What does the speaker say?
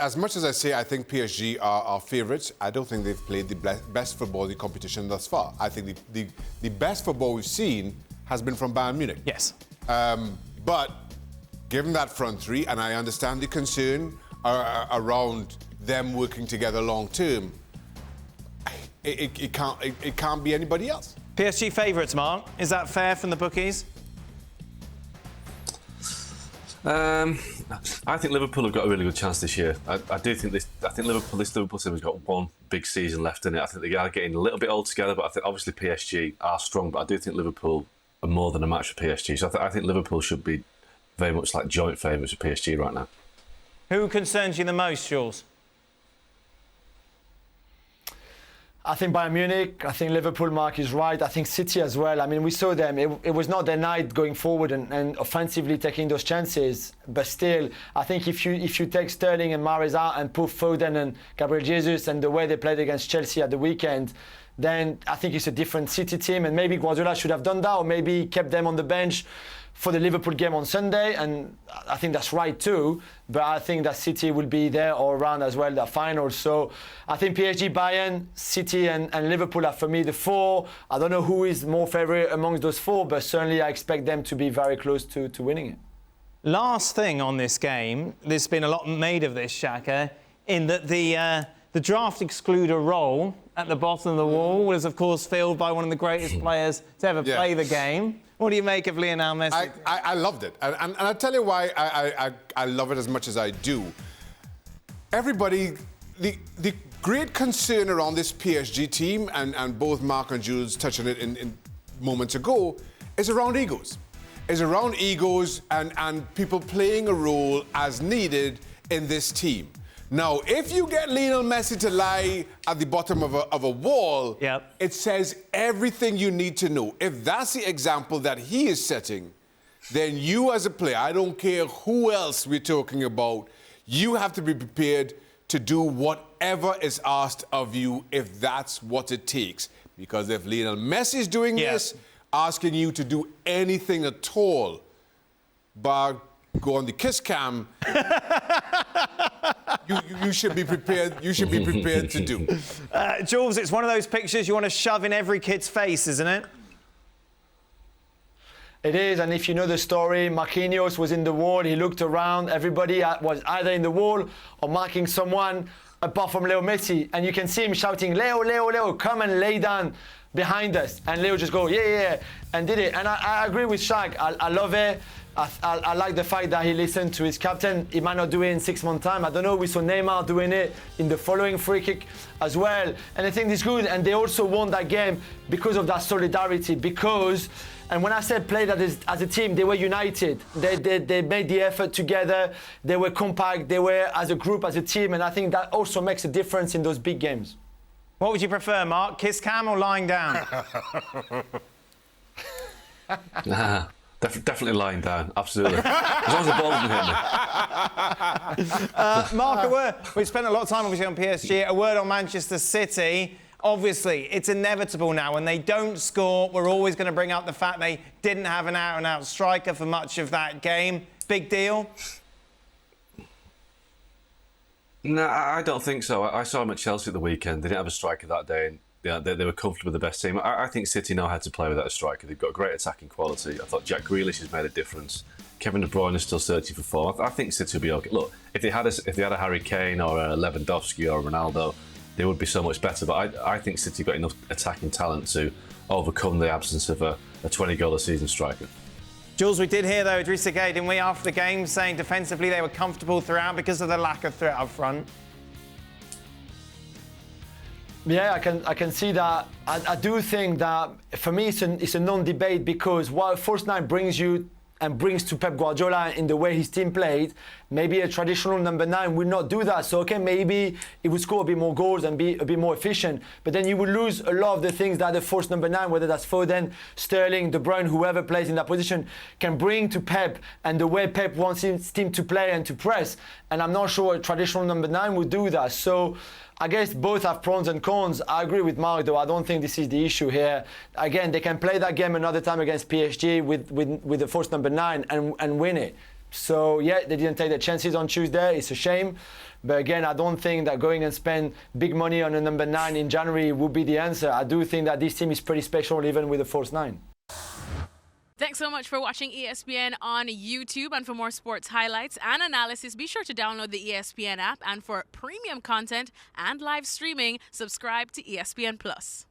as much as I say I think PSG are favourites, I don't think they've played the best football in the competition thus far. I think the best football we've seen has been from Bayern Munich. Yes. But given that front three, and I understand the concern around them working together long term, it can't be anybody else. PSG favourites, Mark. Is that fair from the bookies? I think Liverpool have got a really good chance this year. I do think this. I think this Liverpool team has got one big season left in it. I think they are getting a little bit old together, but I think obviously PSG are strong. But I do think Liverpool are more than a match for PSG. So I think Liverpool should be very much like joint favourites for PSG right now. Who concerns you the most, Jules? I think Bayern Munich, I think Liverpool, Mark is right. I think City as well. I mean, we saw them. It was not their night going forward and offensively taking those chances. But still, I think if you take Sterling and Mahrez out and put Foden and Gabriel Jesus and the way they played against Chelsea at the weekend, then I think it's a different City team. And maybe Guardiola should have done that, or maybe kept them on the bench for the Liverpool game on Sunday, and I think that's right too. But I think that City will be there all around as well, the final. So I think PSG, Bayern, City and Liverpool are for me the four. I don't know who is more favourite amongst those four, but certainly I expect them to be very close to winning it. Last thing on this game, there's been a lot made of this, Shaka, in that the draft excluder role at the bottom of the wall was, of course, filled by one of the greatest players to ever play the game. What do you make of Lionel Messi? I loved it. And I'll tell you why I love it as much as I do. Everybody, the great concern around this PSG team, and both Mark and Jules touched on it in moments ago, is around egos. Is around egos and people playing a role as needed in this team. Now, if you get Lionel Messi to lie at the bottom of a wall, it says everything you need to know. If that's the example that he is setting, then you as a player, I don't care who else we're talking about, you have to be prepared to do whatever is asked of you if that's what it takes. Because if Lionel Messi is doing this, asking you to do anything at all, but go on the kiss cam, you should be prepared. You should be prepared to do. Jules, it's one of those pictures you want to shove in every kid's face, isn't it? It is, and if you know the story, Marquinhos was in the wall. He looked around. Everybody was either in the wall or marking someone, apart from Leo Messi. And you can see him shouting, "Leo, Leo, Leo, come and lay down behind us." And Leo just go, yeah, and did it. And I agree with Shaq. I love it. I like the fact that he listened to his captain. He might not do it in 6 months' time. I don't know. We saw Neymar doing it in the following free kick as well. And I think it's good. And they also won that game because of that solidarity. And when I said played as a team, they were united. They made the effort together. They were compact. They were as a group, as a team. And I think that also makes a difference in those big games. What would you prefer, Mark? Kiss cam or lying down? Definitely lying down, absolutely. As long as the ball doesn't hit me. Mark, a word. We've spent a lot of time, obviously, on PSG. A word on Manchester City. Obviously, it's inevitable now. When they don't score, we're always going to bring up the fact they didn't have an out-and-out striker for much of that game. Big deal? No, I don't think so. I saw them at Chelsea at the weekend. They didn't have a striker that day, and they were comfortable with the best team. I think City know how to play without a striker. They've got great attacking quality. I thought Jack Grealish has made a difference. Kevin De Bruyne is still searching for form. I think City will be okay. Look, if they had a Harry Kane or a Lewandowski or a Ronaldo, they would be so much better. But I think City got enough attacking talent to overcome the absence of a 20-goal-a-season striker. Jules, we did hear, though, Idrissa Gueye, didn't we, after the game, saying defensively they were comfortable throughout because of the lack of threat up front. Yeah, I can see that. I do think that, for me, it's a non-debate, because what a false nine brings you and brings to Pep Guardiola in the way his team played, maybe a traditional number 9 would not do that. So, okay, maybe he would score a bit more goals and be a bit more efficient, but then you would lose a lot of the things that the false number 9, whether that's Foden, Sterling, De Bruyne, whoever plays in that position, can bring to Pep and the way Pep wants his team to play and to press. And I'm not sure a traditional number 9 would do that. So I guess both have pros and cons. I agree with Mark, though. I don't think this is the issue here. Again, they can play that game another time against PSG with the false number 9 and win it. So, yeah, they didn't take their chances on Tuesday. It's a shame. But again, I don't think that going and spend big money on a number 9 in January would be the answer. I do think that this team is pretty special even with a false 9. Thanks so much for watching ESPN on YouTube. And for more sports highlights and analysis, be sure to download the ESPN app. And for premium content and live streaming, subscribe to ESPN Plus.